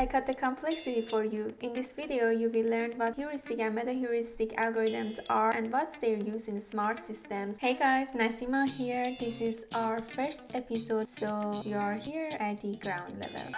I cut the complexity for you. In this video, you will learn what heuristic and meta-heuristic algorithms are and what's their use in smart systems. Hey guys, Nasima here. This is our first episode, so you are here at the ground level.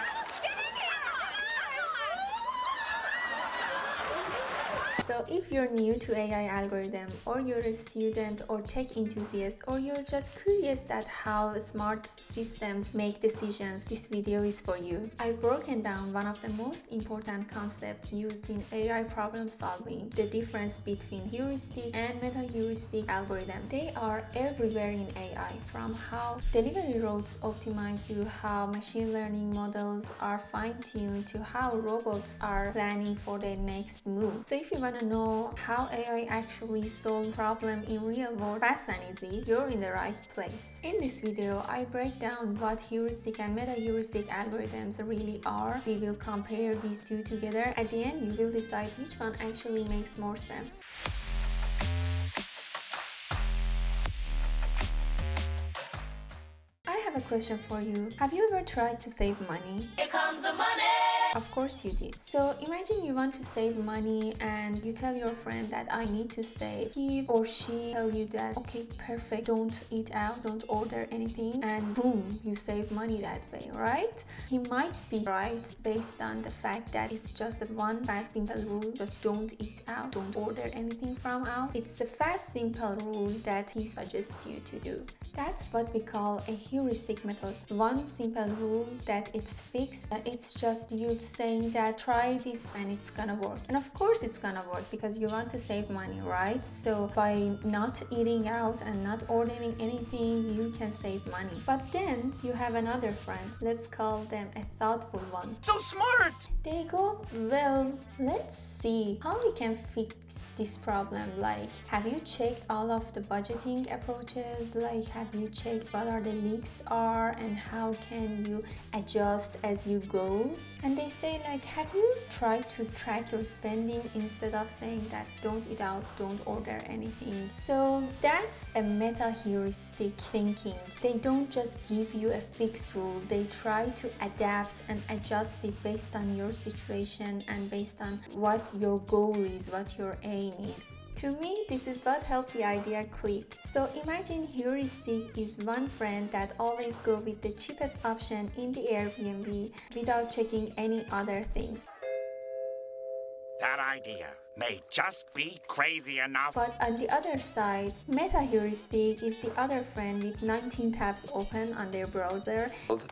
So if you're new to AI algorithm, or you're a student or tech enthusiast, or you're just curious at how smart systems make decisions, this video is for you. I've broken down one of the most important concepts used in AI problem solving, the difference between heuristic and meta-heuristic algorithm. They are everywhere in AI, from how delivery routes optimize to how machine learning models are fine-tuned to how robots are planning for their next move. So if you want to know how AI actually solves problems in real world fast and easy, you're in the right place. In this video, I break down what heuristic and meta-heuristic algorithms really are. We will compare these two together. At the end, you will decide which one actually makes more sense. I have a question for you. Have you ever tried to save money? Here comes the money! Of course you did. So imagine you want to save money and you tell your friend that I need to save. He or she tell you that, okay, perfect, don't eat out, don't order anything, and boom, you save money that way, right? He might be right based on the fact that it's just one fast, simple rule, just don't eat out, don't order anything from out. It's the fast, simple rule that he suggests you to do. That's what we call a heuristic method. One simple rule that it's fixed, that it's just you saying that try this and it's gonna work. And of course it's gonna work because you want to save money, right? So by not eating out and not ordering anything, you can save money. But then you have another friend, let's call them a thoughtful one. So smart! They go, well, let's see how we can fix this problem. Like, have you checked all of the budgeting approaches? Like, have you checked what are the leaks are and how can you adjust as you go? And they say, like, have you tried to track your spending instead of saying that don't eat out, don't order anything? So that's a meta-heuristic thinking. They don't just give you a fixed rule. They try to adapt and adjust it based on your situation and based on what your goal is, what your aim is. To me, this is what helped the idea click. So imagine heuristic is one friend that always go with the cheapest option in the Airbnb without checking any other things. That idea may just be crazy enough. But on the other side, meta-heuristic is the other friend with 19 tabs open on their browser.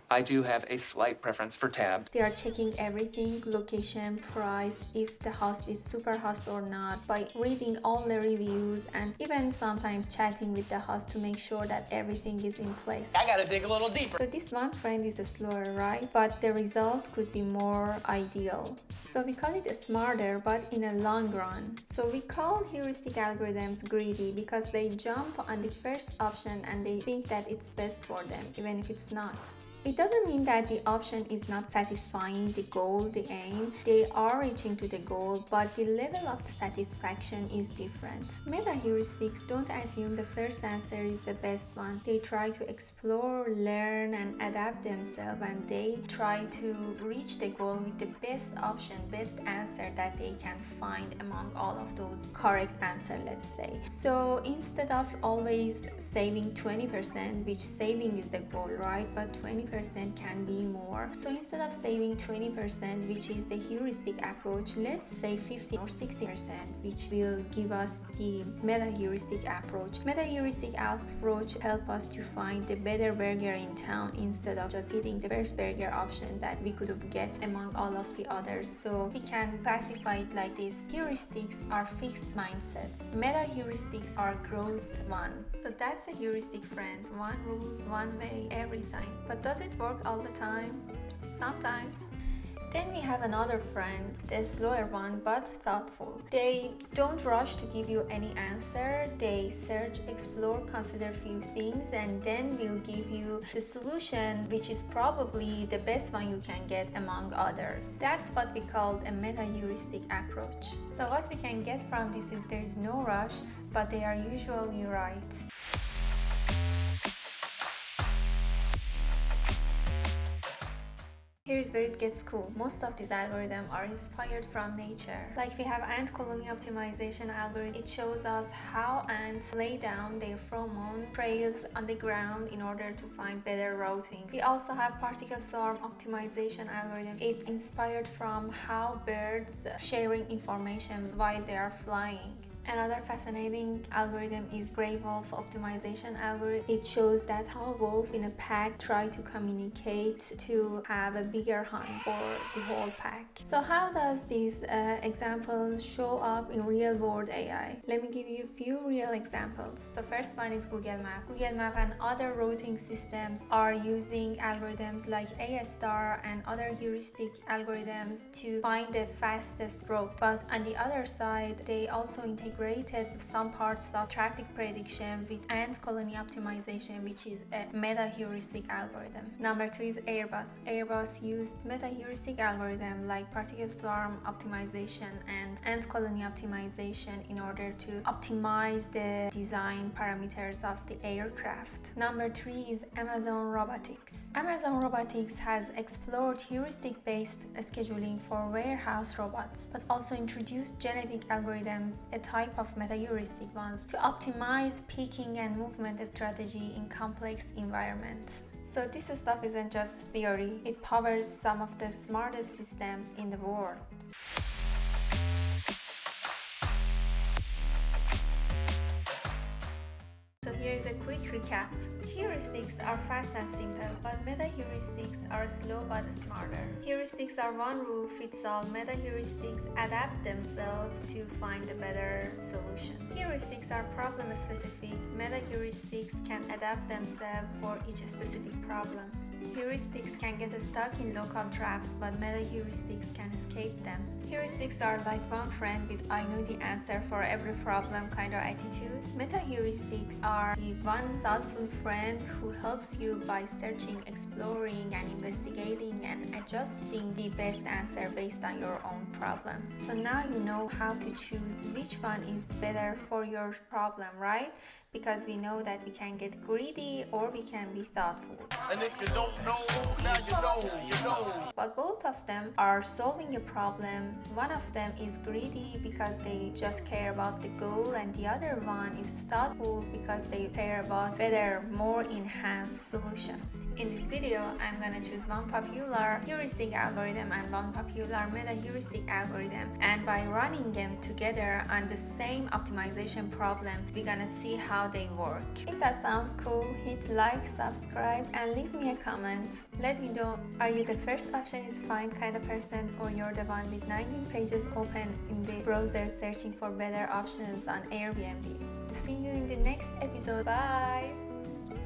I do have a slight preference for tabs. They are checking everything, location, price, if the host is super host or not, by reading all the reviews and even sometimes chatting with the host to make sure that everything is in place. I gotta dig a little deeper. So this one friend is slower, right? But the result could be more ideal. So we call it smarter, but in a long run. So we call heuristic algorithms greedy because they jump on the first option and they think that it's best for them, even if it's not. It doesn't mean that the option is not satisfying the goal, the aim. They are reaching to the goal, but the level of the satisfaction is different. Meta-heuristics don't assume the first answer is the best one. They try to explore, learn, and adapt themselves, and they try to reach the goal with the best option, best answer that they can find among all of those correct answers, let's say. So instead of always saving 20%, which saving is the goal, right? But 20% can be more. So instead of saving 20%, which is the heuristic approach, let's say 50 or 60%, which will give us the meta-heuristic approach. Meta-heuristic approach help us to find the better burger in town instead of just eating the first burger option that we could have get among all of the others. So we can classify it like this. Heuristics are fixed mindsets. Meta-heuristics are growth one. So that's a heuristic friend. One rule, one way, every time. But does it work all the time? Sometimes. Then we have another friend, the slower one but thoughtful. They don't rush to give you any answer. They search, explore, consider few things, and then will give you the solution, which is probably the best one you can get among others. That's what we call a meta-heuristic approach. So what we can get from this is there is no rush, but they are usually right. Here's where it gets cool. Most of these algorithms are inspired from nature. Like we have ant colony optimization algorithm. It shows us how ants lay down their pheromone trails on the ground in order to find better routing. We also have particle swarm optimization algorithm. It's inspired from how birds sharing information while they are flying. Another fascinating algorithm is gray wolf optimization algorithm. It shows that how wolves in a pack try to communicate to have a bigger hunt for the whole pack. So how does these examples show up in real world AI? Let me give you a few real examples. The first one is Google Maps. Google Maps and other routing systems are using algorithms like A** and other heuristic algorithms to find the fastest route. But on the other side, they also integrate some parts of traffic prediction with ant colony optimization, which is a meta-heuristic algorithm. Number 2 is Airbus. Airbus used meta-heuristic algorithm like particle swarm optimization and ant colony optimization in order to optimize the design parameters of the aircraft. Number 3 is Amazon Robotics. Amazon Robotics has explored heuristic-based scheduling for warehouse robots, but also introduced genetic algorithms, a type of meta-heuristic ones, to optimize picking and movement strategy in complex environments. So this stuff isn't just theory, it powers some of the smartest systems in the world. So here's a quick recap. Heuristics are fast and simple, but meta-heuristics are slow but smarter. Heuristics are one rule fits all. Meta-heuristics adapt themselves to find a better solution. Heuristics are problem specific. Meta-heuristics can adapt themselves for each specific problem. Heuristics can get stuck in local traps, but meta-heuristics can escape them. Heuristics are like one friend with I know the answer for every problem kind of attitude. Meta-heuristics are the one thoughtful friend who helps you by searching, exploring, and investigating and adjusting the best answer based on your own problem. So now you know how to choose which one is better for your problem, right? Because we know that we can get greedy or we can be thoughtful. And if you don't know, now you know. But both of them are solving a problem. One of them is greedy because they just care about the goal, and the other one is thoughtful because they care about better, more enhanced solution. In this video, I'm gonna choose one popular heuristic algorithm and one popular meta-heuristic algorithm, and by running them together on the same optimization problem, we're gonna see how they work. If that sounds cool, hit like, subscribe, and leave me a comment. Let me know, are you the first option is fine kind of person, or you're the one with 19 pages open in the browser searching for better options on Airbnb. See you in the next episode. Bye!